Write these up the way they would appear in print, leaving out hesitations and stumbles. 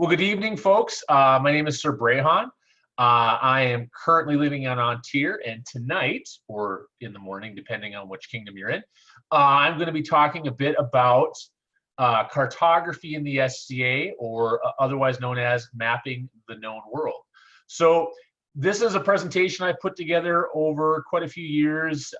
Well, good evening, folks. My name is Sir Brehon. I am currently living on Ontario, and tonight, or in the morning, depending on which kingdom you're in, I'm going to be talking a bit about cartography in the SCA, or otherwise known as mapping the known world. So this is a presentation I put together over quite a few years,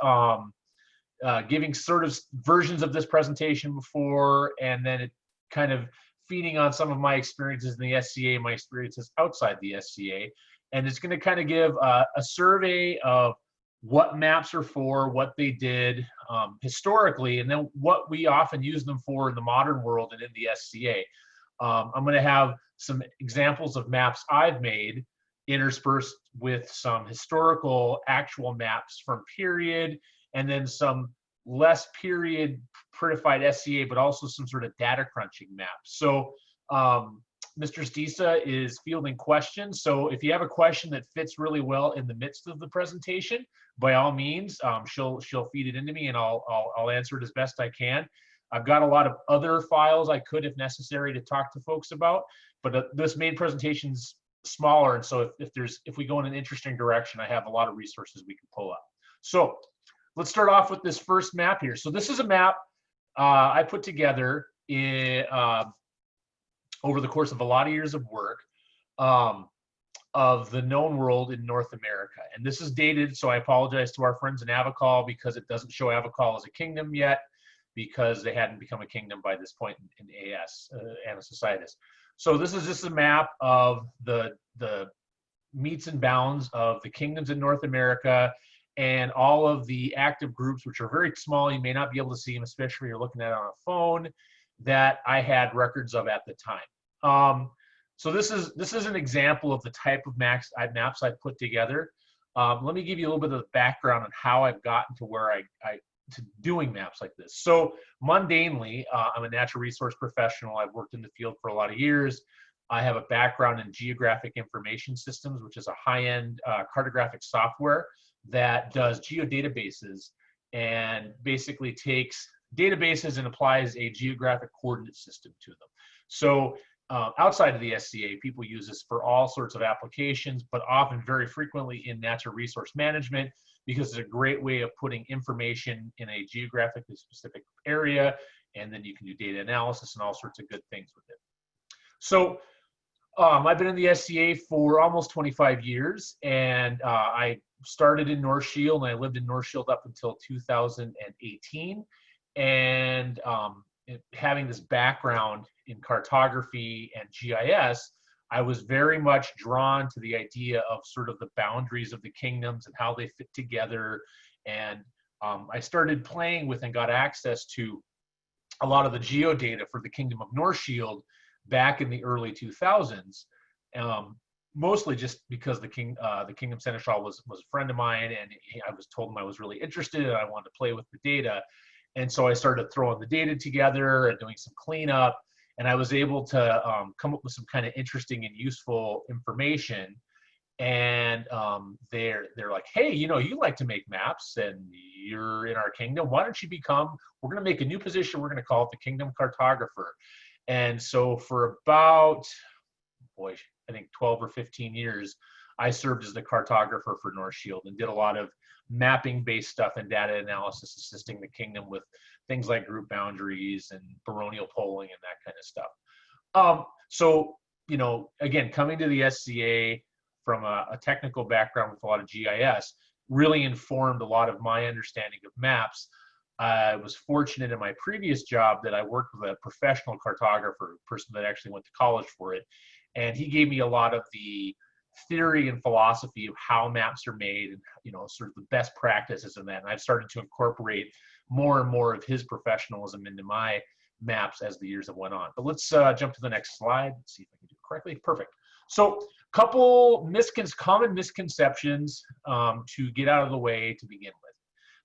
giving sort of versions of this presentation before, and then it kind of feeding on some of my experiences in the SCA, my experiences outside the SCA. And it's going to kind of give a survey of what maps are for, what they did historically, and then what we often use them for in the modern world and in the SCA. I'm going to have some examples of maps I've made interspersed with some historical actual maps from period, and then some less period prettified SCA, but also some sort of data crunching maps. So Mr. Stisa is fielding questions. So if you have a question that fits really well in the midst of the presentation, by all means, she'll feed it into me, and I'll answer it as best I can. I've got a lot of other files I could, if necessary, to talk to folks about, but this main presentation's smaller, and so if we go in an interesting direction, I have a lot of resources we can pull up. So let's start off with this first map here. So this is a map I put together over the course of a lot of years of work of the known world in North America. And this is dated, so I apologize to our friends in Avicall because it doesn't show Avicall as a kingdom yet, because they hadn't become a kingdom by this point in Annus Societas. So this is just a map of the meets and bounds of the kingdoms in North America, and all of the active groups, which are very small. You may not be able to see them, especially if you're looking at it on a phone, that I had records of at the time. So this is an example of the type of maps I've put together. Let me give you a little bit of background on how I've gotten to where to doing maps like this. So mundanely, I'm a natural resource professional. I've worked in the field for a lot of years. I have a background in geographic information systems, which is a high-end cartographic software that does geodatabases and basically takes databases and applies a geographic coordinate system to them. So outside of the SCA, people use this for all sorts of applications, but often very frequently in natural resource management, because it's a great way of putting information in a geographically specific area, and then you can do data analysis and all sorts of good things with it. So I've been in the SCA for almost 25 years, and I started in North Shield, and I lived in North Shield up until 2018. And having this background in cartography and GIS, I was very much drawn to the idea of sort of the boundaries of the kingdoms and how they fit together. And I started playing with and got access to a lot of the geodata for the Kingdom of North Shield back in the early 2000s. Mostly just because the Kingdom Seneschal was a friend of mine, and I was told him I was really interested and I wanted to play with the data. And so I started throwing the data together and doing some cleanup, and I was able to come up with some kind of interesting and useful information. And they're like, hey, you like to make maps and you're in our kingdom. Why don't you we're going to make a new position. We're going to call it the Kingdom Cartographer. And so for about, I think 12 or 15 years, I served as the cartographer for North Shield and did a lot of mapping-based stuff and data analysis, assisting the kingdom with things like group boundaries and baronial polling and that kind of stuff. So, again, coming to the SCA from a technical background with a lot of GIS really informed a lot of my understanding of maps. I was fortunate in my previous job that I worked with a professional cartographer, a person that actually went to college for it, and he gave me a lot of the theory and philosophy of how maps are made and sort of the best practices in that. And I've started to incorporate more and more of his professionalism into my maps as the years have went on. But let's jump to the next slide. Let's see if I can do it correctly. Perfect. So couple common misconceptions to get out of the way to begin with.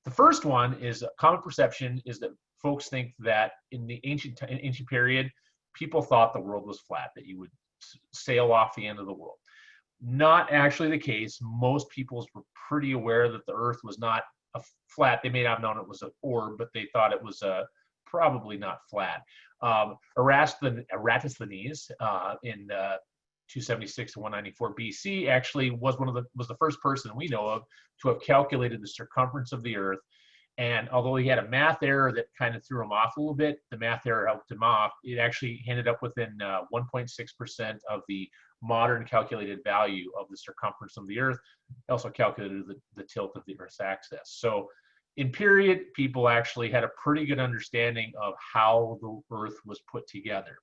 The first one is a common perception is that folks think that in the ancient period, people thought the world was flat, that you would sail off the end of the world. Not actually the case. Most people were pretty aware that the Earth was not flat. They may not have known it was an orb, but they thought it was probably not flat. Eratosthenes in 276 to 194 BC actually was the first person we know of to have calculated the circumference of the Earth. And although he had a math error that kind of threw him off a little bit, the math error helped him off. It actually ended up within 1.6% of the modern calculated value of the circumference of the Earth. Also calculated the tilt of the Earth's axis. So in period, people actually had a pretty good understanding of how the Earth was put together.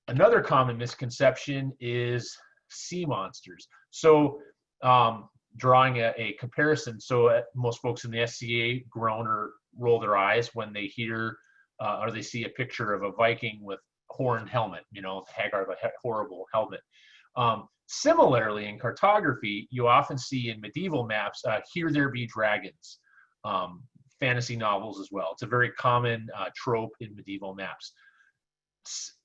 Another common misconception is sea monsters. So drawing a comparison, so most folks in the SCA groan or roll their eyes when they hear or they see a picture of a Viking with horned helmet, Hagar, the horrible helmet. Similarly, in cartography, you often see in medieval maps, here there be dragons, fantasy novels as well. It's a very common trope in medieval maps.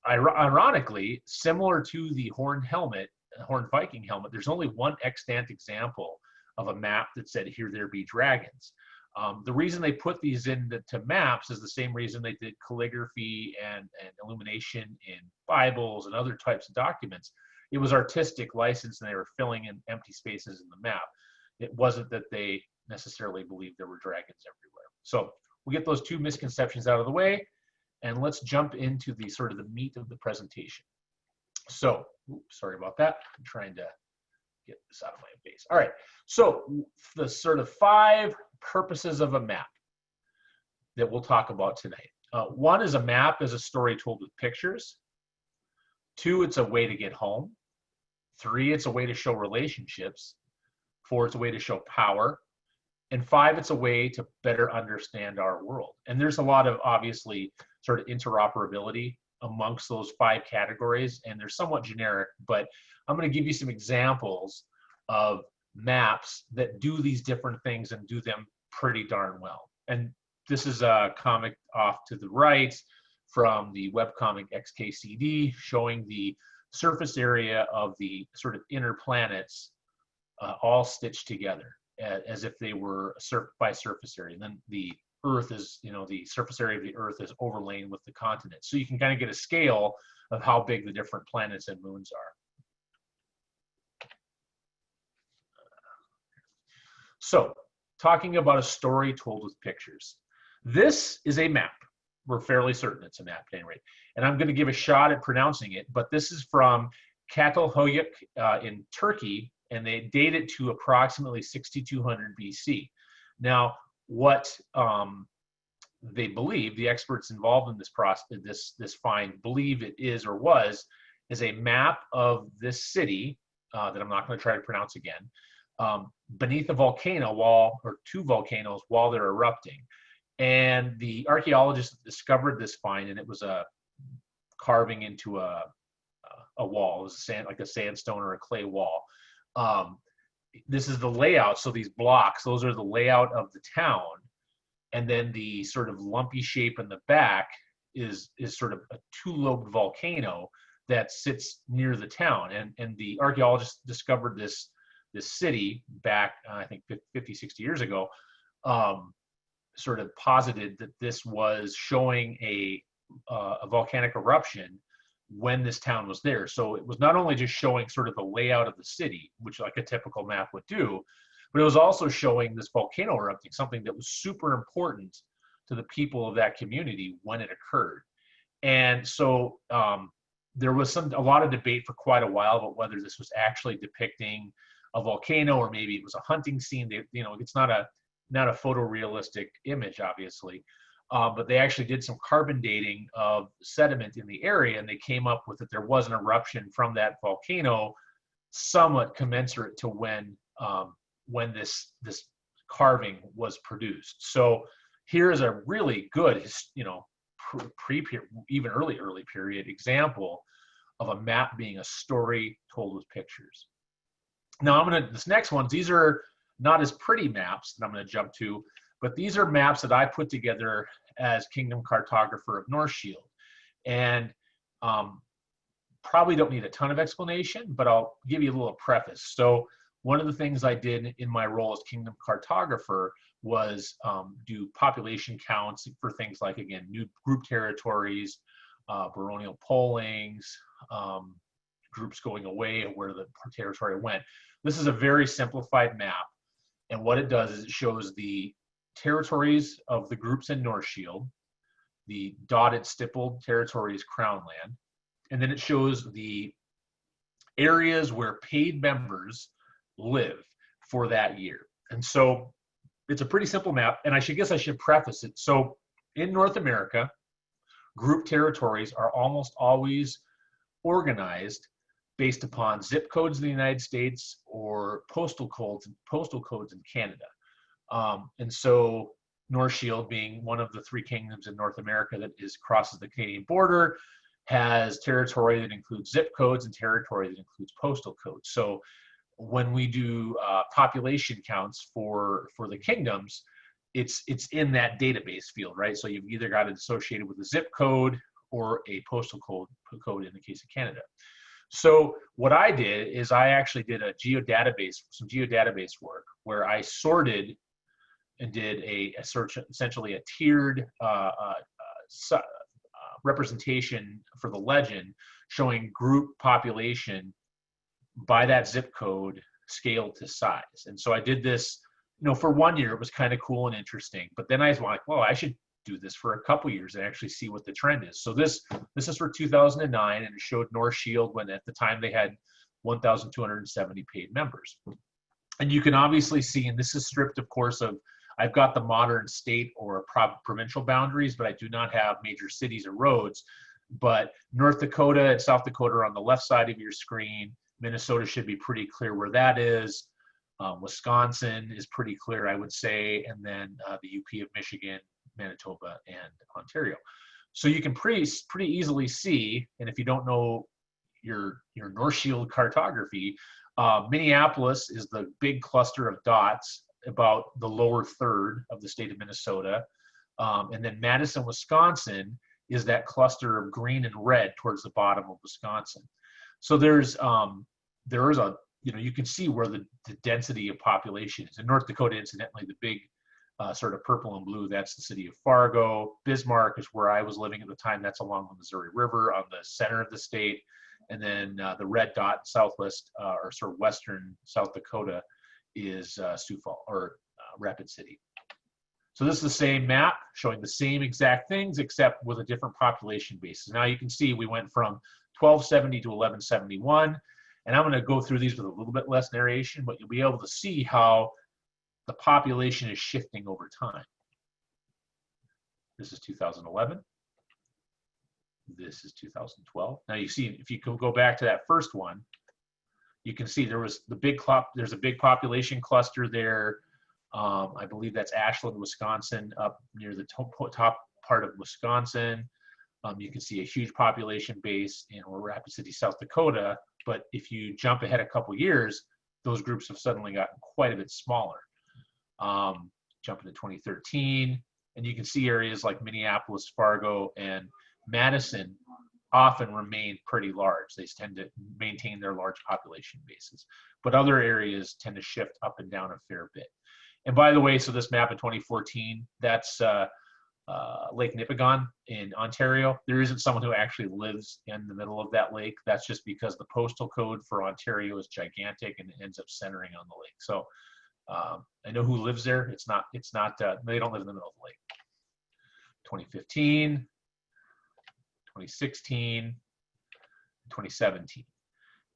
Ironically, similar to the horned Viking helmet, there's only one extant example of a map that said, here there be dragons. The reason they put these into maps is the same reason they did calligraphy and illumination in Bibles and other types of documents. It was artistic license, and they were filling in empty spaces in the map. It wasn't that they necessarily believed there were dragons everywhere. So we get those two misconceptions out of the way, and let's jump into the sort of the meat of the presentation. So, sorry about that. I'm trying to get this out of my face. All right, so the sort of 5 purposes of a map that we'll talk about tonight. 1 is a map is a story told with pictures. 2, it's a way to get home. 3, it's a way to show relationships. 4, it's a way to show power. And 5, it's a way to better understand our world. And there's a lot of, obviously, sort of interoperability amongst those 5 categories, and they're somewhat generic, but I'm going to give you some examples of maps that do these different things and do them pretty darn well. And this is a comic off to the right from the webcomic XKCD showing the surface area of the sort of inner planets all stitched together as if they were by surface area. And then the Earth is, the surface area of the Earth is overlain with the continents. So you can kind of get a scale of how big the different planets and moons are. So, talking about a story told with pictures. This is a map. We're fairly certain it's a map at any rate. And I'm going to give a shot at pronouncing it, but this is from Çatalhöyük in Turkey, and they date it to approximately 6200 BC. Now, what they believe, the experts involved in this process, this find believe it is or was, is a map of this city that I'm not going to try to pronounce again, beneath a volcano wall, or 2 volcanoes while they're erupting. And the archaeologists discovered this find, and it was a carving into a wall. It was like a sandstone or a clay wall. This is the layout. So these blocks, those are the layout of the town. And then the sort of lumpy shape in the back is sort of a 2-lobed volcano that sits near the town. And the archaeologists discovered this city back, I think 50, 60 years ago, sort of posited that this was showing a volcanic eruption when this town was there. So it was not only just showing sort of the layout of the city, which like a typical map would do, but it was also showing this volcano erupting, something that was super important to the people of that community when it occurred. And so there was a lot of debate for quite a while about whether this was actually depicting a volcano or maybe it was a hunting scene. It's not a photorealistic image, obviously. But they actually did some carbon dating of sediment in the area, and they came up with that there was an eruption from that volcano, somewhat commensurate to when this carving was produced. So here's a really good, even early period example of a map being a story told with pictures. Now this next one, these are not as pretty maps that I'm going to jump to, but these are maps that I put together as Kingdom Cartographer of North Shield. And probably don't need a ton of explanation, but I'll give you a little preface. So one of the things I did in my role as kingdom cartographer was do population counts for things like, again, new group territories, baronial pollings, groups going away, where the territory went. This is a very simplified map. And what it does is it shows the territories of the groups in North Shield, the dotted stippled territories Crown Land, and then it shows the areas where paid members live for that year. And so it's a pretty simple map, and I guess I should preface it. So in North America, group territories are almost always organized based upon zip codes in the United States or postal codes in Canada. And so North Shield, being one of the three kingdoms in North America that crosses the Canadian border, has territory that includes zip codes and territory that includes postal codes. So when we do population counts for the kingdoms, it's in that database field, right? So you've either got it associated with a zip code or a postal code in the case of Canada. So what I did is I actually did some geodatabase work where I sorted and did a search, essentially a tiered representation for the legend, showing group population by that zip code scaled to size. And so I did this, for 1 year. It was kind of cool and interesting. But then I was like, well, I should do this for a couple years and actually see what the trend is. So this is for 2009, and it showed North Shield when at the time they had 1,270 paid members. And you can obviously see, and this is stripped, of course, I've got the modern state or provincial boundaries, but I do not have major cities or roads. But North Dakota and South Dakota are on the left side of your screen. Minnesota should be pretty clear where that is. Wisconsin is pretty clear, I would say, and then the UP of Michigan, Manitoba, and Ontario. So you can pretty easily see, and if you don't know your North Shield cartography, Minneapolis is the big cluster of dots about the lower third of the state of Minnesota, and then Madison, Wisconsin is that cluster of green and red towards the bottom of Wisconsin. So there is a, you can see where the density of population is. In North Dakota, incidentally, the big sort of purple and blue, that's the city of Fargo. Bismarck is where I was living at the time. That's along the Missouri River on the center of the state. And then the red dot southwest or sort of western South Dakota is Sioux Falls or Rapid City. So this is the same map showing the same exact things except with a different population basis. Now you can see we went from 1270 to 1171, and I'm going to go through these with a little bit less narration, but you'll be able to see how the population is shifting over time. This is 2011. This is 2012. Now you see, if you can go back to that first one, you can see there's a big population cluster there. I believe that's Ashland, Wisconsin, up near the top part of Wisconsin. You can see a huge population base in Rapid City, South Dakota. But if you jump ahead a couple years, those groups have suddenly gotten quite a bit smaller. Jump into 2013, and you can see areas like Minneapolis, Fargo, and Madison often remain pretty large. They tend to maintain their large population bases. But other areas tend to shift up and down a fair bit. And by the way, so this map in 2014, that's Lake Nipigon in Ontario. There isn't someone who actually lives in the middle of that lake. That's just because the postal code for Ontario is gigantic and it ends up centering on the lake. So I know who lives there. It's not they don't live in the middle of the lake. 2015, 2016, 2017.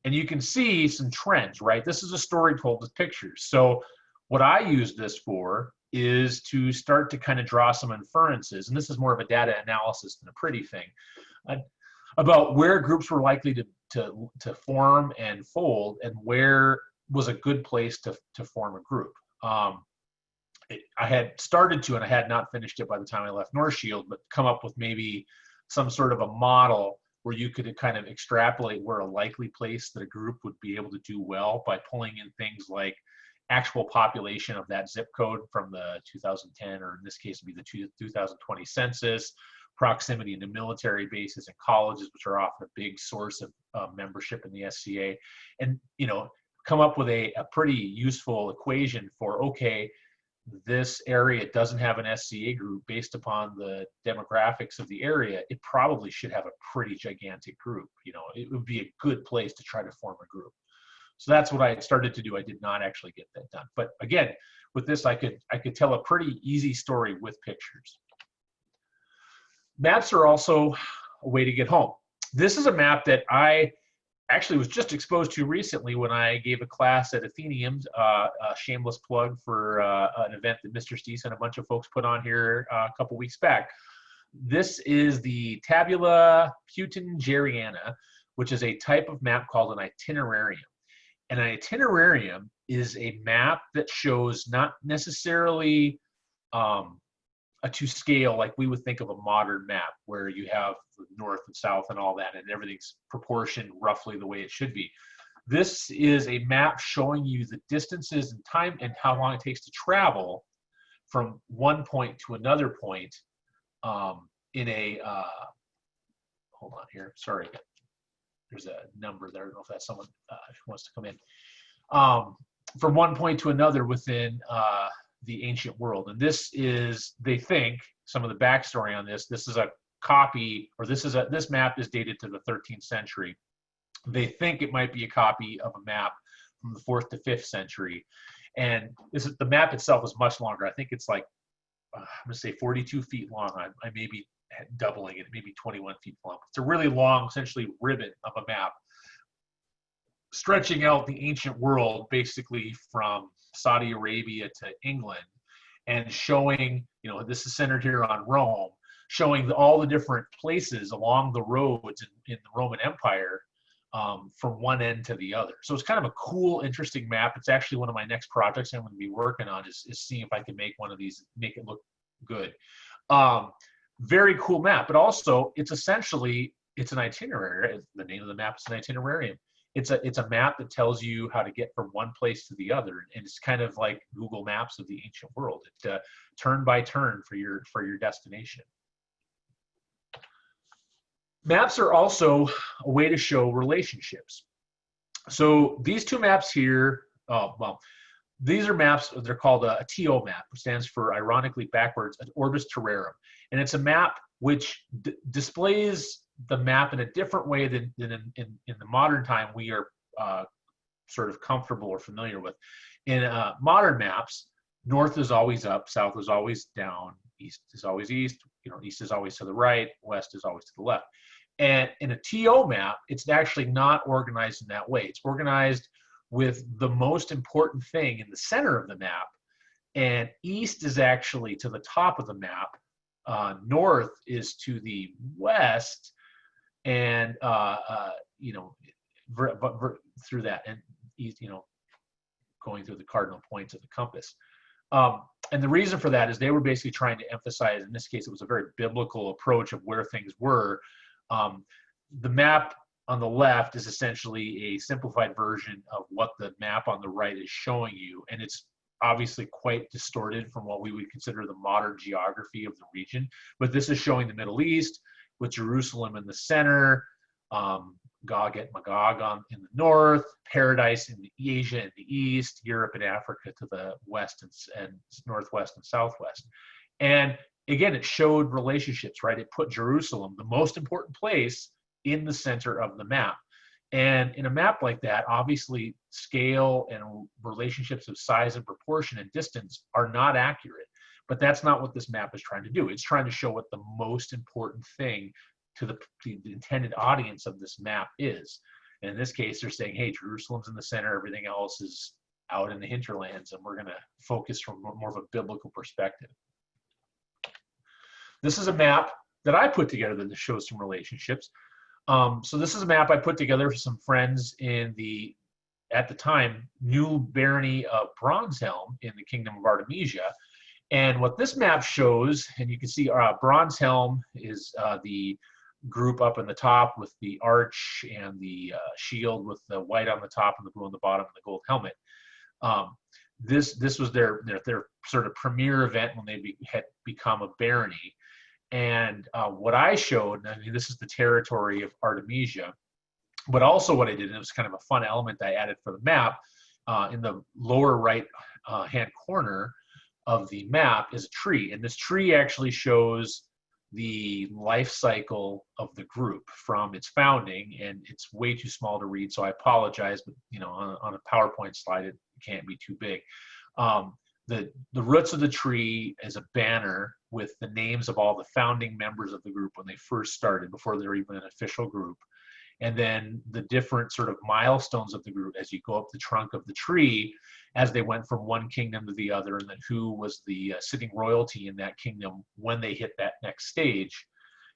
And you can see some trends, right? This is a story told with pictures. So what I use this for is to start to kind of draw some inferences, and this is more of a data analysis than a pretty thing, about where groups were likely to form and fold, and where was a good place to form a group. I had started to, and I had not finished it by the time I left North Shield, but come up with maybe some sort of a model where you could kind of extrapolate where a likely place that a group would be able to do well by pulling in things like actual population of that zip code from the 2010, or in this case would be the 2020 census, proximity to military bases and colleges, which are often a big source of membership in the SCA, and come up with a pretty useful equation for, okay, this area doesn't have an SCA group based upon the demographics of the area. It probably should have a pretty gigantic group. You know, it would be a good place to try to form a group. So that's what I had started to do. I did not actually get that done. But again, with this, I could tell a pretty easy story with pictures. Maps are also a way to get home. This is a map that I actually was just exposed to recently when I gave a class at Atheneum, a shameless plug for an event that Mr. Steese and a bunch of folks put on here a couple weeks back. This is the Tabula Peutingeriana, which is a type of map called an itinerarium. And an itinerarium is a map that shows not necessarily to scale like we would think of a modern map where you have the north and south and all that and everything's proportioned roughly the way it should be. This is a map showing you the distances and time and how long it takes to travel from one point to another point in a, hold on here, sorry, there's a number there, I don't know if that's someone who wants to come in. From one point to another within the ancient world. And this is, they think, some of the backstory on this, this is a copy, or this map is dated to the 13th century. They think it might be a copy of a map from the 4th to 5th century. And the map itself is much longer. I think it's like, I'm gonna say 42 feet long. I may be doubling it, maybe 21 feet long. It's a really long, essentially, ribbon of a map stretching out the ancient world basically from Saudi Arabia to England, and showing, you know, this is centered here on Rome, showing all the different places along the roads in the Roman Empire from one end to the other. So it's kind of a cool, interesting map. It's actually one of my next projects I'm going to be working on is seeing if I can make one of these, make it look good. Very cool map, but also it's essentially, it's an itinerary. The name of the map is an itinerarium. It's a map that tells you how to get from one place to the other, and it's kind of like Google Maps of the ancient world. It's turn by turn for your destination. Maps are also a way to show relationships. So these two maps here, these are maps. They're called a TO map, which stands for, ironically backwards, an orbis terrarum, and it's a map which displays the map in a different way than in the modern time we are sort of comfortable or familiar with. In modern maps, north is always up, south is always down, east is always east, you know, east is always to the right, west is always to the left. And in a TO map, it's actually not organized in that way. It's organized with the most important thing in the center of the map, and east is actually to the top of the map, north is to the west, and you know, through that, and you know, going through the cardinal points of the compass. And the reason for that is they were basically trying to emphasize, in this case, it was a very biblical approach of where things were. The map on the left is essentially a simplified version of what the map on the right is showing you, and it's obviously quite distorted from what we would consider the modern geography of the region. But this is showing the Middle East, with Jerusalem in the center, Gog and Magog in the north, Paradise in Asia in the east, Europe and Africa to the west and northwest and southwest. And again, it showed relationships, right? It put Jerusalem, the most important place, in the center of the map. And in a map like that, obviously scale and relationships of size and proportion and distance are not accurate. But that's not what this map is trying to do. It's trying to show what the most important thing to the intended audience of this map is. And in this case, they're saying, hey, Jerusalem's in the center, everything else is out in the hinterlands, and we're going to focus from more of a biblical perspective. This is a map that I put together that shows some relationships. So this is a map I put together for some friends in the, at the time, new barony of Bronshelm in the Kingdom of Artemisia. And what this map shows, and you can see Bronshelm is the group up in the top with the arch and the shield with the white on the top and the blue on the bottom and the gold helmet. This was their sort of premier event when they had become a barony. And what I showed, I mean, this is the territory of Artemisia, but also what I did, and it was kind of a fun element I added for the map, in the lower right hand corner of the map is a tree, and this tree actually shows the life cycle of the group from its founding, and it's way too small to read, so I apologize, but on a PowerPoint slide it can't be too big. The roots of the tree is a banner with the names of all the founding members of the group when they first started, before they were even an official group. And then the different sort of milestones of the group as you go up the trunk of the tree, as they went from one kingdom to the other, and then who was the sitting royalty in that kingdom when they hit that next stage.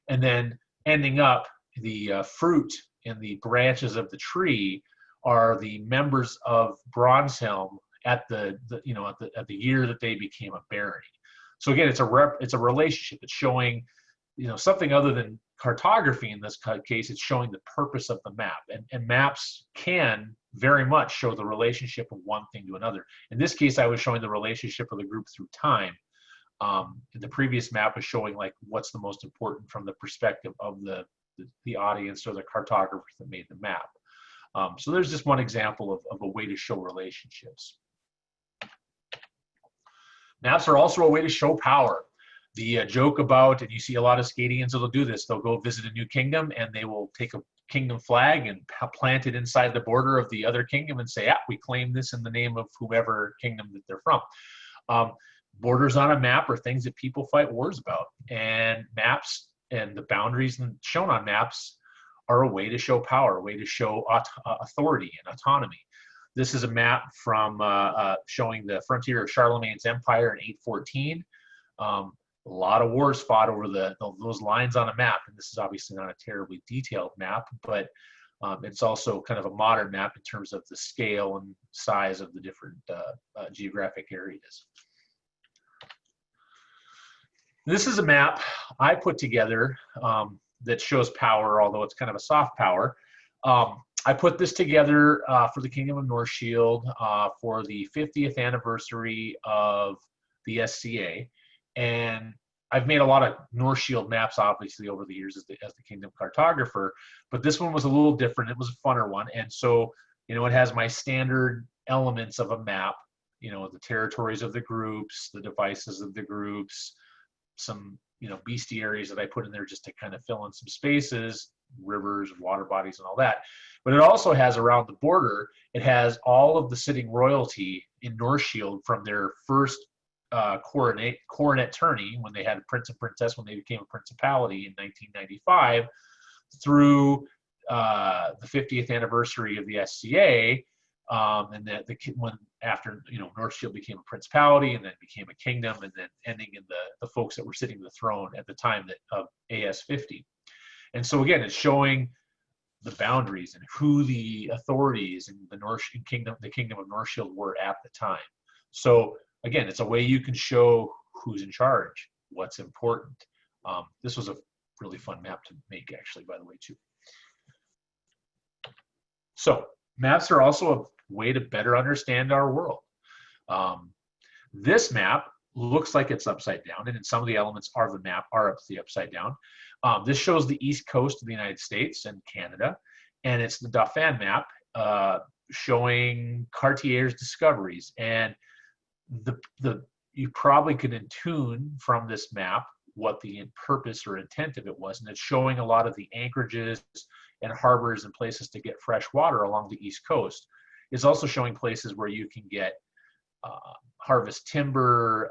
And then ending up, the fruit and the branches of the tree are the members of Bronzehelm at the year that they became a barony. So again, it's a relationship. It's showing something other than cartography in this case. It's showing the purpose of the map, and maps can very much show the relationship of one thing to another. In this case, I was showing the relationship of the group through time. The previous map was showing like what's the most important from the perspective of the audience or the cartographers that made the map. So there's just one example of a way to show relationships. Maps are also a way to show power. The joke about, and you see a lot of Scadians that'll do this, they'll go visit a new kingdom and they will take a kingdom flag and plant it inside the border of the other kingdom and say, we claim this in the name of whoever kingdom that they're from. Borders on a map are things that people fight wars about, and maps and the boundaries shown on maps are a way to show power, a way to show authority and autonomy. This is a map from showing the frontier of Charlemagne's empire in 814. A lot of wars fought over those lines on a map, and this is obviously not a terribly detailed map, but it's also kind of a modern map in terms of the scale and size of the different geographic areas. This is a map I put together that shows power, although it's kind of a soft power. I put this together for the Kingdom of North Shield for the 50th anniversary of the SCA. And I've made a lot of North Shield maps, obviously, over the years as the Kingdom cartographer, but this one was a little different. It was a funner one. And so, it has my standard elements of a map, the territories of the groups, the devices of the groups, some, bestiaries that I put in there just to kind of fill in some spaces, rivers, water bodies, and all that. But it also has around the border, it has all of the sitting royalty in North Shield from their first coronet tourney, when they had a prince and princess, when they became a principality in 1995, through the 50th anniversary of the SCA, and when after North Shield became a principality and then became a kingdom, and then ending in the folks that were sitting the throne at the time of AS 50. And so again, it's showing the boundaries and who the authorities in the kingdom of North Shield were at the time. So again, it's a way you can show who's in charge, what's important. This was a really fun map to make, actually, by the way, too. So maps are also a way to better understand our world. This map looks like it's upside down, and in some of the elements of the map are upside down. This shows the east coast of the United States and Canada, and it's the Dauphin map showing Cartier's discoveries. And you probably could intune from this map what the purpose or intent of it was, and it's showing a lot of the anchorages and harbors and places to get fresh water along the east coast. It's also showing places where you can get harvest timber,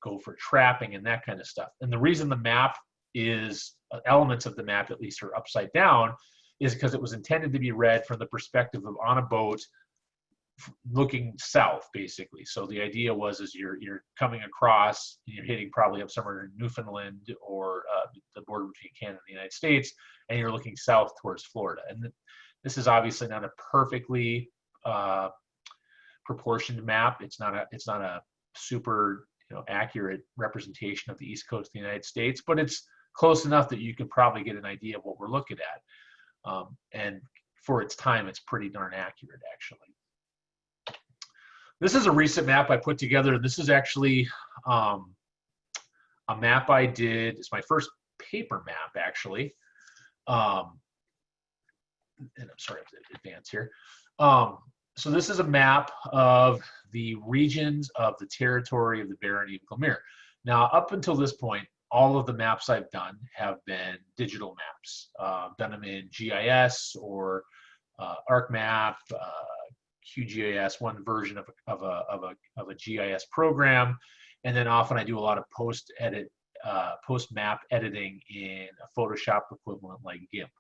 go for trapping and that kind of stuff. And the reason the map is, elements of the map at least, are upside down is because it was intended to be read from the perspective of on a boat looking south, basically. So the idea was, is you're coming across, you're hitting probably up somewhere in Newfoundland or the border between Canada and the United States, and you're looking south towards Florida. And this is obviously not a perfectly proportioned map. It's not a super accurate representation of the east coast of the United States, but it's close enough that you can probably get an idea of what we're looking at. And for its time, it's pretty darn accurate, actually. This is a recent map I put together. This is actually a map I did. It's my first paper map, actually. And I'm sorry, I have to advance here. So this is a map of the regions of the territory of the barony of Glamir. Now, up until this point, all of the maps I've done have been digital maps. Done them in GIS or ArcMap, QGIS, one version of a GIS program, and then often I do a lot of post map editing in a Photoshop equivalent like GIMP.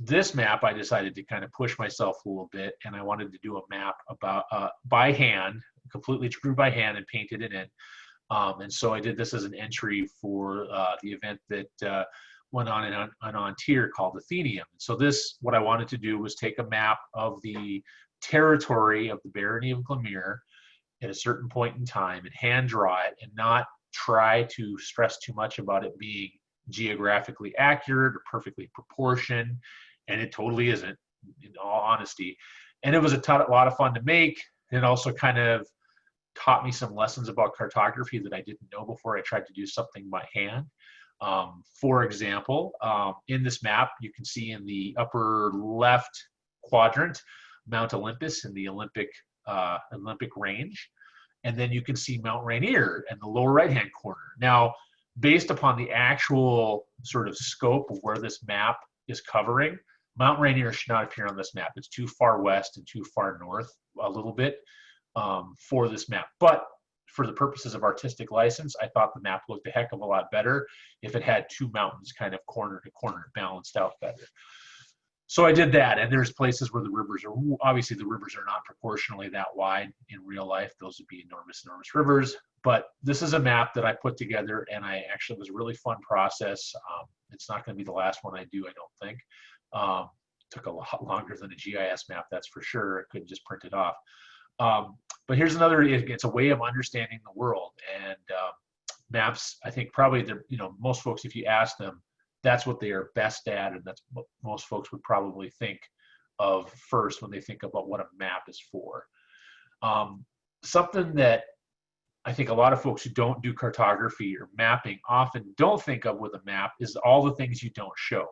This map, I decided to kind of push myself a little bit, and I wanted to do a map about by hand, completely drew by hand and painted it in. And so I did this as an entry for the event that went on in Ontier called Athenium. So this, what I wanted to do was take a map of the territory of the barony of Glamir at a certain point in time and hand draw it, and not try to stress too much about it being geographically accurate or perfectly proportioned. And it totally isn't, in all honesty. And it was a lot of fun to make. It also kind of taught me some lessons about cartography that I didn't know before I tried to do something by hand. For example, in this map, you can see in the upper left quadrant, Mount Olympus in the Olympic range. And then you can see Mount Rainier in the lower right-hand corner. Now, based upon the actual sort of scope of where this map is covering, Mount Rainier should not appear on this map. It's too far west and too far north a little bit for this map. But for the purposes of artistic license, I thought the map looked a heck of a lot better if it had two mountains kind of corner to corner, balanced out better. So I did that, and there's places where the rivers are, obviously the rivers are not proportionally that wide in real life. Those would be enormous, enormous rivers. But this is a map that I put together, and it was a really fun process. It's not going to be the last one I do, I don't think. Took a lot longer than a GIS map, that's for sure. I couldn't just print it off. But here's another, it's a way of understanding the world. And maps, I think probably, most folks, if you ask them, that's what they are best at, and that's what most folks would probably think of first when they think about what a map is for. Something that I think a lot of folks who don't do cartography or mapping often don't think of with a map is all the things you don't show.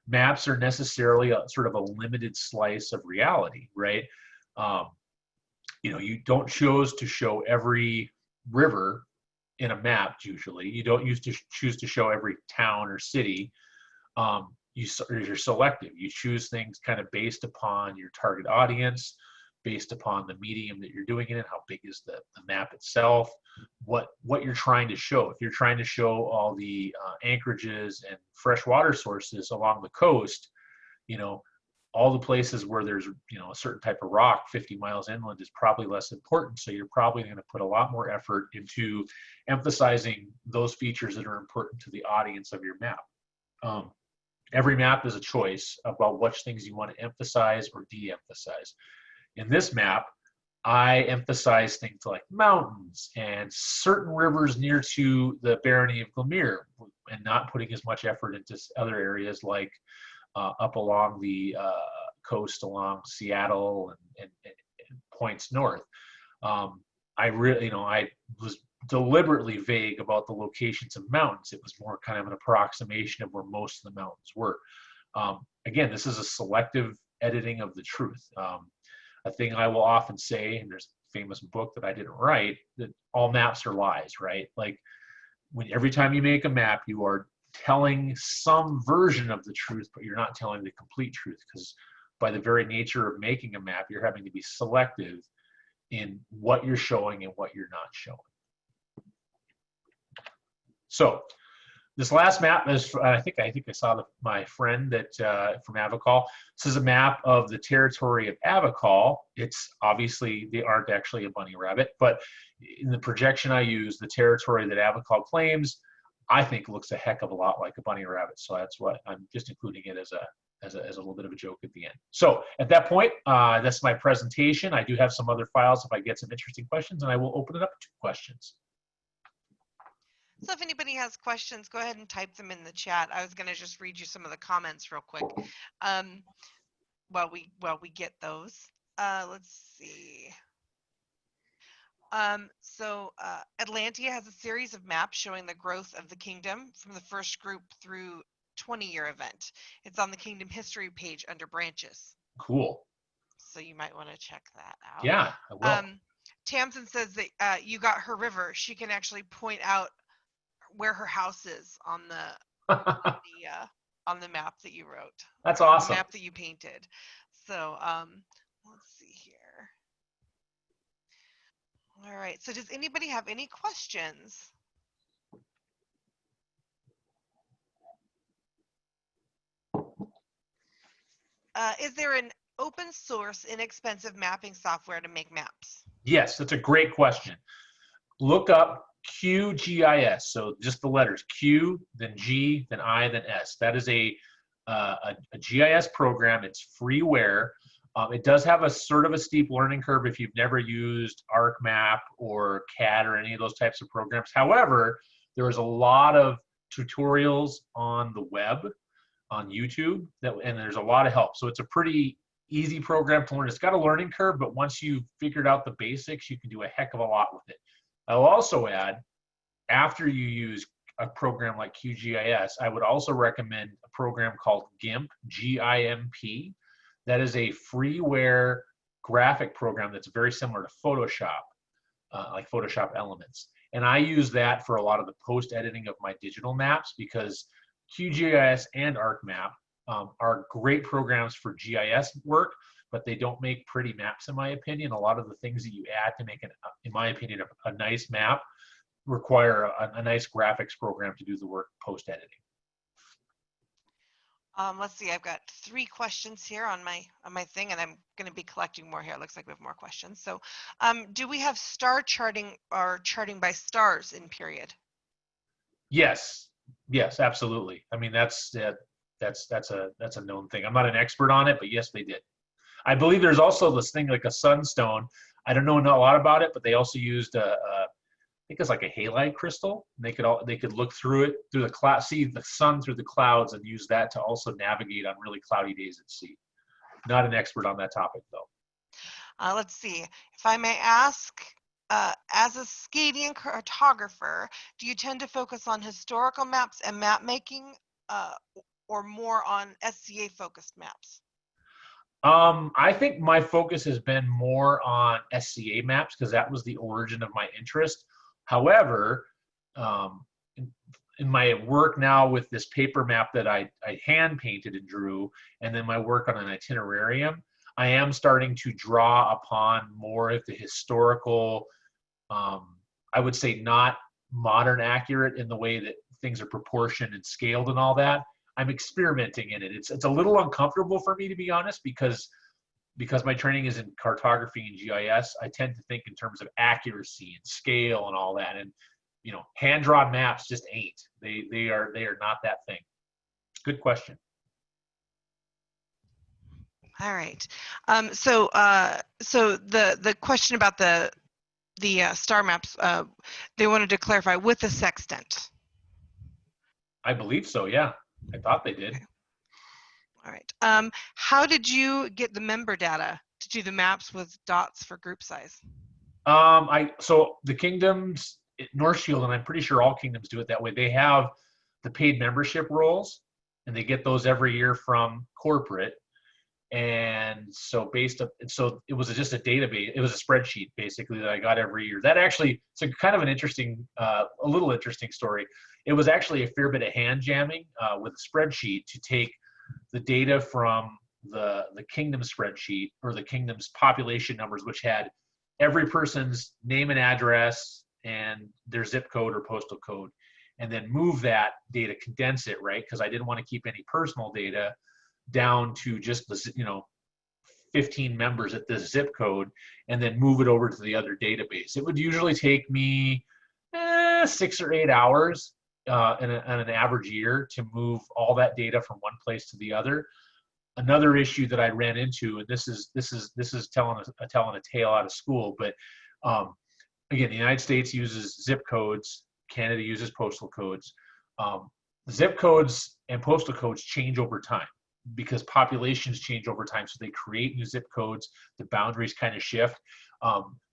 Maps are necessarily a sort of a limited slice of reality, right? You don't choose to show every river in a map. Usually you don't choose to show every town or city. You're selective. You choose things kind of based upon your target audience, based upon the medium that you're doing it in, how big is the map itself, what you're trying to show. If you're trying to show all the anchorages and fresh water sources along the coast, all the places where there's a certain type of rock 50 miles inland is probably less important. So you're probably going to put a lot more effort into emphasizing those features that are important to the audience of your map. Every map is a choice about which things you want to emphasize or de-emphasize. In this map, I emphasize things like mountains and certain rivers near to the barony of Glamir, and not putting as much effort into other areas like up along the coast along Seattle and points north. I was deliberately vague about the locations of mountains. It was more kind of an approximation of where most of the mountains were. Again, this is a selective editing of the truth. A thing I will often say, and there's a famous book that I didn't write, that all maps are lies, right? Like every time you make a map, you are telling some version of the truth, but you're not telling the complete truth, because by the very nature of making a map, you're having to be selective in what you're showing and what you're not showing. So this last map is, I think I saw my friend that from Avicall. This is a map of the territory of Avicall. It's obviously, they aren't actually a bunny rabbit, but in the projection I use, the territory that Avicall claims, I think looks a heck of a lot like a bunny rabbit. So that's what I'm just including it as a little bit of a joke at the end. So at that point, that's my presentation. I do have some other files if I get some interesting questions, and I will open it up to questions. So if anybody has questions, go ahead and type them in the chat. I was going to just read you some of the comments real quick while we get those. Let's see. Atlantia has a series of maps showing the growth of the kingdom from the first group through 20-year event. It's on the Kingdom History page under branches. Cool. So you might want to check that out. Yeah, I will. Tamsin says that you got her river. She can actually point out where her house is on the map that you wrote. That's On the awesome. map that you painted. So let's see here. All right. So does anybody have any questions? Is there an open source, inexpensive mapping software to make maps? Yes, that's a great question. Look up QGIS. So just the letters Q, then G, then I, then S. That is a GIS program. It's freeware. It does have a sort of a steep learning curve if you've never used ArcMap or CAD or any of those types of programs. However, there's a lot of tutorials on the web, on YouTube, and there's a lot of help. So it's a pretty easy program to learn. It's got a learning curve, but once you've figured out the basics, you can do a heck of a lot with it. I'll also add, after you use a program like QGIS, I would also recommend a program called GIMP, G-I-M-P. That is a freeware graphic program that's very similar to Photoshop, like Photoshop Elements. And I use that for a lot of the post-editing of my digital maps because QGIS and ArcMap are great programs for GIS work, but they don't make pretty maps, in my opinion. A lot of the things that you add to make, in my opinion, a nice map require a nice graphics program to do the work post-editing. Let's see, I've got 3 questions here on my thing, and I'm going to be collecting more here. It looks like we have more questions. So do we have star charting or charting by stars in period? Yes, absolutely. I mean, that's a known thing. I'm not an expert on it, but yes, they did. I believe there's also this thing like a sunstone. I don't know a lot about it, but they also used I think it's like a halide crystal. They could look through it through the cloud, see the sun through the clouds, and use that to also navigate on really cloudy days at sea. Not an expert on that topic though. Let's see. If I may ask, as a Scadian cartographer, do you tend to focus on historical maps and map making, or more on SCA focused maps? I think my focus has been more on SCA maps because that was the origin of my interest. However, in my work now with this paper map that I hand painted and drew, and then my work on an itinerarium, I am starting to draw upon more of the historical, I would say not modern accurate in the way that things are proportioned and scaled and all that. I'm experimenting in it. It's a little uncomfortable for me, to be honest, because my training is in cartography and GIS. I tend to think in terms of accuracy and scale and all that. And hand-drawn maps just ain't. They are not that thing. Good question. All right. So the question about the star maps, they wanted to clarify with the sextant. I believe so. Yeah, I thought they did. Okay. All right. How did you get the member data to do the maps with dots for group size? So the kingdoms, North Shield, and I'm pretty sure all kingdoms do it that way. They have the paid membership rolls, and they get those every year from corporate. And so it was just a database. It was a spreadsheet basically that I got every year. That actually, it's a kind of an interesting, a little interesting story. It was actually a fair bit of hand jamming with a spreadsheet to take the data from the kingdom spreadsheet, or the kingdom's population numbers, which had every person's name and address and their zip code or postal code, and then move that data, condense it, right? Because I didn't want to keep any personal data down to just the 15 members at this zip code, and then move it over to the other database. It would usually take me 6 or 8 hours in an average year to move all that data from one place to the other. Another issue that I ran into, and this is telling a tale out of school, but again, the United States uses zip codes, Canada uses postal codes. Zip codes and postal codes change over time because populations change over time, so they create new zip codes, the boundaries kind of shift.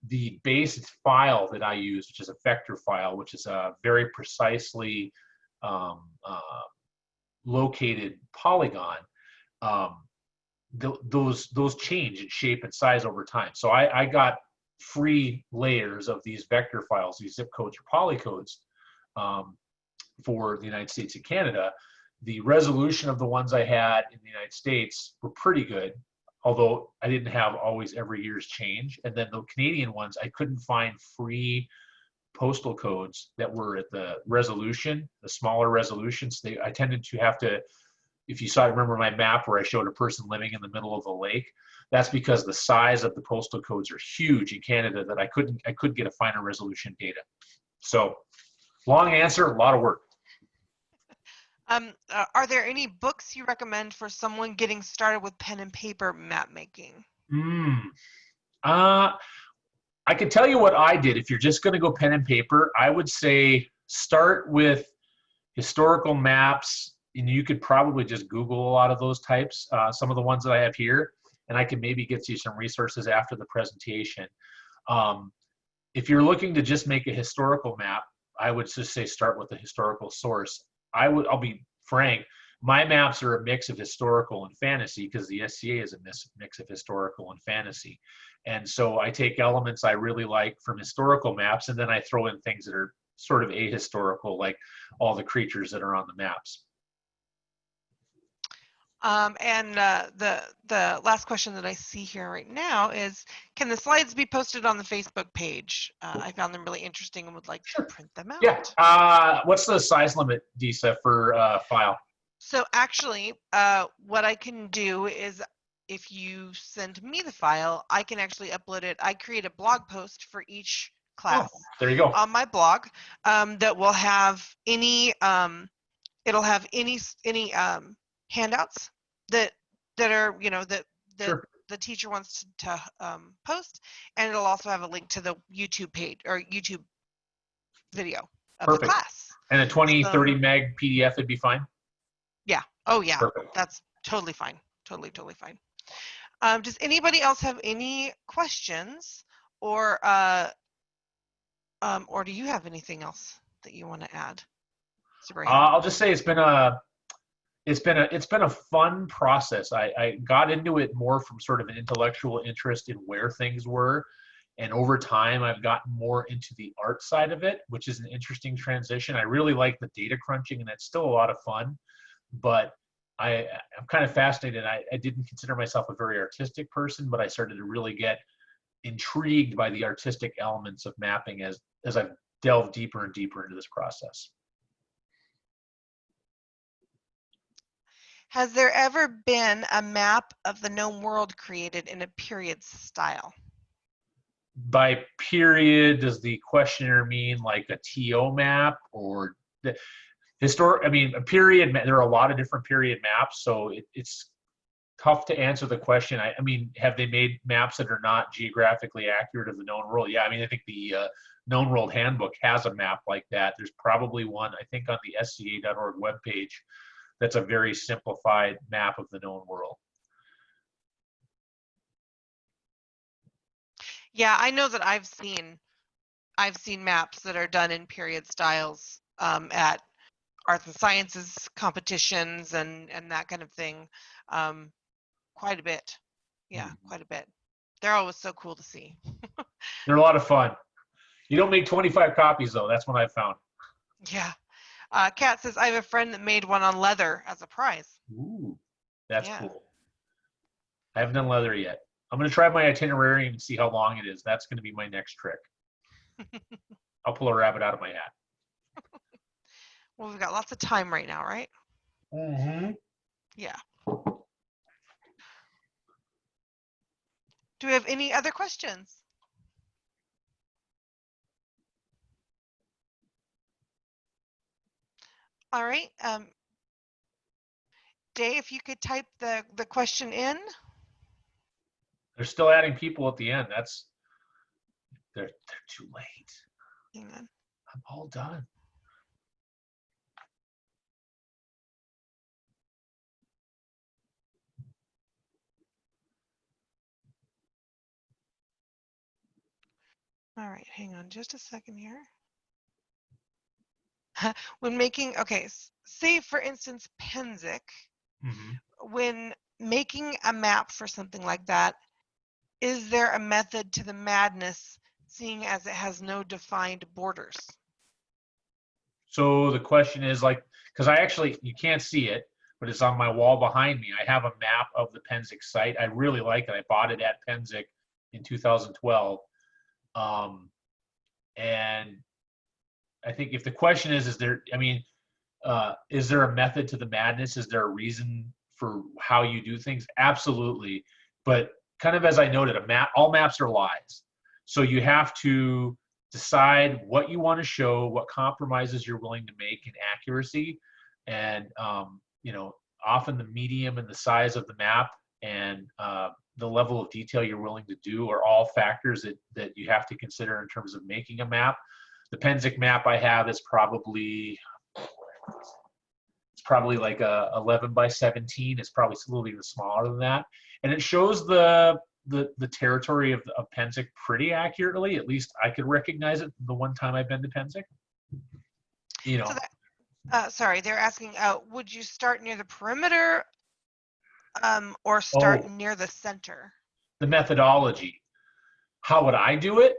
The base file that I use, which is a vector file, which is a very precisely located polygon, those change in shape and size over time. So I got free layers of these vector files, these zip codes or polycodes, for the United States and Canada. The resolution of the ones I had in the United States were pretty good, although I didn't have always every year's change. And then the Canadian ones, I couldn't find free postal codes that were at the resolution, the smaller resolutions. I tended to have to, if you remember my map where I showed a person living in the middle of a lake, that's because the size of the postal codes are huge in Canada that I couldn't get a finer resolution data. So long answer, a lot of work. Are there any books you recommend for someone getting started with pen and paper map making? I could tell you what I did. If you're just going to go pen and paper, I would say start with historical maps, and you could probably just Google a lot of those types, some of the ones that I have here, and I can maybe get you some resources after the presentation. If you're looking to just make a historical map, I would just say start with a historical source. I'll be frank, my maps are a mix of historical and fantasy because the SCA is a mix of historical and fantasy. And so I take elements I really like from historical maps, and then I throw in things that are sort of ahistorical, like all the creatures that are on the maps. The last question that I see here right now is, can the slides be posted on the Facebook page? I found them really interesting and would like to print them out. Yeah. What's the size limit, Disa, for file? So actually, what I can do is, if you send me the file, I can actually upload it. I create a blog post for each class. Oh, there you go. On my blog, that will have any, it'll have any handouts that are, you know, that Sure. the teacher wants to post, and it'll also have a link to the YouTube page or YouTube video of Perfect. the class. And a 30 meg PDF would be fine? Yeah. Oh yeah. Perfect. That's totally fine. Totally fine. Does anybody else have any questions, or do you have anything else that you want to add? I'll just say it's been a fun process. I got into it more from sort of an intellectual interest in where things were, and over time I've gotten more into the art side of it, which is an interesting transition. I really like the data crunching, and that's still a lot of fun, but I'm kind of fascinated. I didn't consider myself a very artistic person, but I started to really get intrigued by the artistic elements of mapping as I've delved deeper and deeper into this process. Has there ever been a map of the known world created in a period style? By period, does the questioner mean like a TO map, or the historic? I mean, a period. There are a lot of different period maps, so it's tough to answer the question. I mean, have they made maps that are not geographically accurate of the known world? Yeah, I mean, I think the Known World Handbook has a map like that. There's probably one, I think, on the SCA.org webpage that's a very simplified map of the known world. Yeah, I know that I've seen maps that are done in period styles at arts and sciences competitions and that kind of thing. Quite a bit. Yeah, quite a bit. They're always so cool to see. They're a lot of fun. You don't make 25 copies though. That's what I've found. Yeah. Kat says, I have a friend that made one on leather as a prize. Ooh, that's cool. I haven't done leather yet. I'm going to try my itinerarium and see how long it is. That's going to be my next trick. I'll pull a rabbit out of my hat. Well, we've got lots of time right now, right? Mm-hmm. Yeah. Do we have any other questions? All right. Dave, if you could type the question in. They're still adding people at the end. They're too late. Hang on. I'm all done. All right, hang on just a second here. When making, okay, say for instance, Penzic, when making a map for something like that, is there a method to the madness, seeing as it has no defined borders? So the question is like, because you can't see it, but it's on my wall behind me. I have a map of the Penzic site. I really like it. I bought it at Penzic in 2012. And I think if the question is there, I mean, is there a method to the madness? Is there a reason for how you do things? Absolutely. But kind of as I noted, all maps are lies. So you have to decide what you want to show, what compromises you're willing to make in accuracy, and often the medium and the size of the map and the level of detail you're willing to do are all factors that you have to consider in terms of making a map. The Penzic map I have is probably like a 11 by 17. It's probably a little even smaller than that, and it shows the territory of Penzic pretty accurately. At least I could recognize it the one time I've been to Penzic. So sorry, they're asking, would you start near the perimeter or start near the center? The methodology. How would I do it?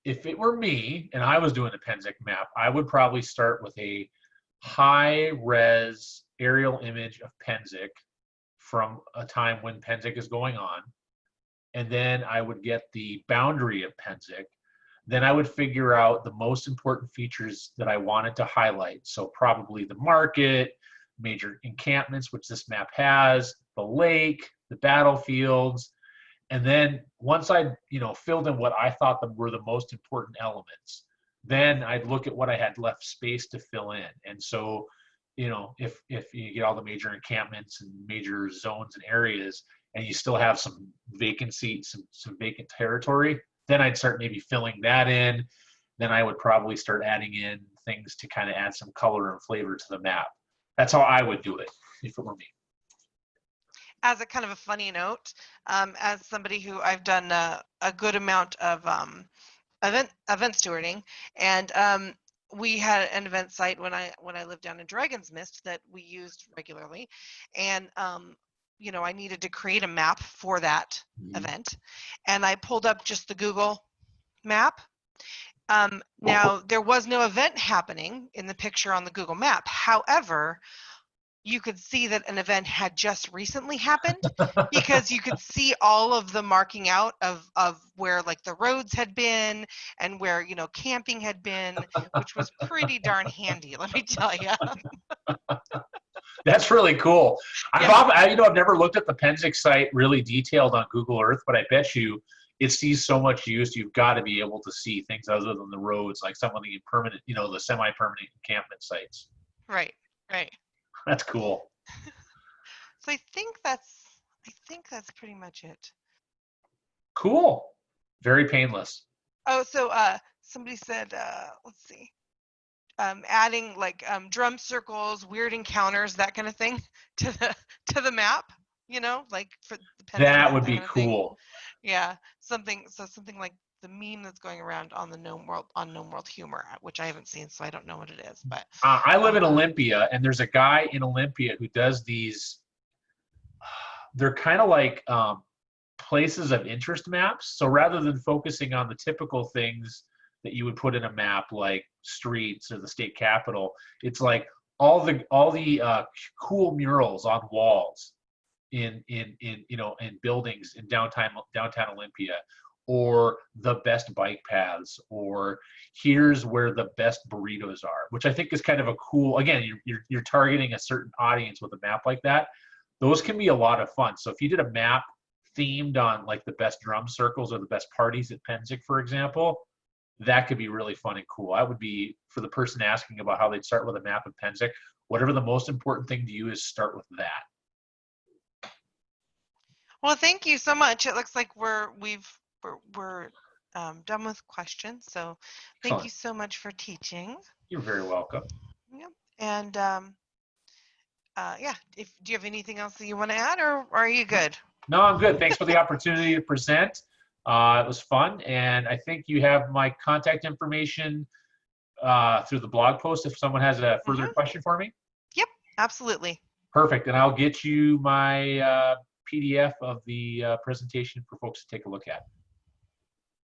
If it were me and I was doing a Penzic map, I would probably start with a high-res aerial image of Penzic from a time when Penzic is going on. And then I would get the boundary of Penzic. Then I would figure out the most important features that I wanted to highlight. So probably the market, major encampments, which this map has, the lake, the battlefields. And then once I, filled in what I thought were the most important elements, then I'd look at what I had left space to fill in. And so, if you get all the major encampments and major zones and areas, and you still have some vacancy, some vacant territory, then I'd start maybe filling that in. Then I would probably start adding in things to kind of add some color and flavor to the map. That's how I would do it if it were me. As a kind of a funny note, as somebody who I've done a good amount of event stewarding, and we had an event site when I lived down in Dragon's Mist that we used regularly, and I needed to create a map for that event, and I pulled up just the Google map. Now there was no event happening in the picture on the Google map. However, you could see that an event had just recently happened because you could see all of the marking out of where like the roads had been and where, camping had been, which was pretty darn handy, let me tell you. That's really cool. Yeah. I've never looked at the Penzic site really detailed on Google Earth, but I bet you it sees so much use, you've got to be able to see things other than the roads, like some of the permanent, the semi-permanent encampment sites. Right. That's cool. So I think that's pretty much it. Cool. Very painless. Oh, so somebody said, let's see, adding like drum circles, weird encounters, that kind of thing to the map. Like for the that would be cool. Yeah, something like the meme that's going around on the Knowne World Humor, which I haven't seen, so I don't know what it is. But I live in Olympia, and there's a guy in Olympia who does these. They're kind of like places of interest maps. So rather than focusing on the typical things that you would put in a map, like streets or the state capitol, it's like all the cool murals on walls in buildings in downtown Olympia, or the best bike paths, or here's where the best burritos are, which I think is kind of a cool, again, you're targeting a certain audience with a map like that. Those can be a lot of fun. So if you did a map themed on like the best drum circles or the best parties at Penzic, for example, that could be really fun and cool. I would be, for the person asking about how they'd start with a map of Penzic, whatever the most important thing to you is, start with that. Well, thank you so much. It looks like we're done with questions. So thank you so much for teaching. You're very welcome. Yep. And do you have anything else that you want to add, or are you good? No, I'm good. Thanks for the opportunity to present. It was fun, and I think you have my contact information through the blog post if someone has a further question for me. Yep, absolutely. Perfect. And I'll get you my PDF of the presentation for folks to take a look at.